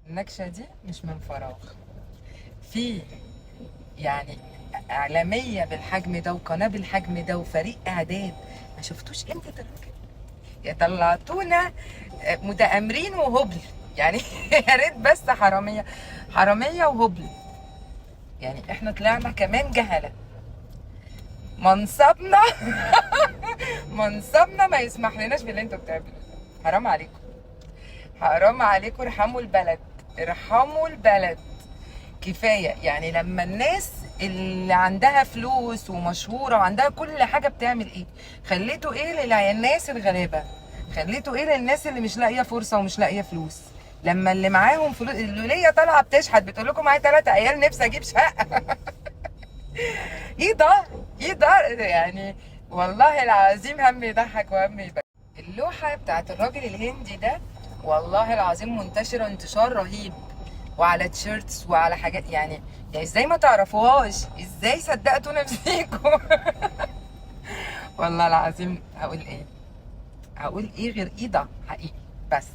النكشة دي مش من فراغ. في يعني إعلامية بالحجم ده وقناة بالحجم ده وفريق إعداد، ما شفتوش امتى الراجل؟ يا طلعتونا متآمرين وهبل يعني. يا ريت بس حرامية، حرامية وهبل. يعني احنا طلعنا كمان جهلة. منصبنا منصبنا ما يسمح لناش باللي انتوا بتعملوه ده. حرام عليكم، حرام عليكم، ارحموا البلد، ارحموا البلد. كفايه يعني لما الناس اللي عندها فلوس ومشهوره وعندها كل حاجه بتعمل ايه؟ خليتوا ايه للناس الغلابه؟ خليتوا ايه للناس اللي مش لاقيه فرصه ومش لاقيه فلوس؟ لما اللي معاهم فلوس، الوليه طالعه بتشحت بتقول لكم معايا 3 عيال نفسي اجيب شقه. ايه ده؟ ايه ده يعني؟ والله العظيم هم يضحك وهم يبكي. اللوحة بتاعت الراجل الهندي ده والله العظيم منتشرة انتشار رهيب، وعلى تيشيرتس وعلى حاجات يعني ازاي ما تعرفوهاش؟ ازاي صدقتوا نفسيكم؟ والله العظيم هقول ايه؟ هقول ايه غير ايه ده حقيقي بس.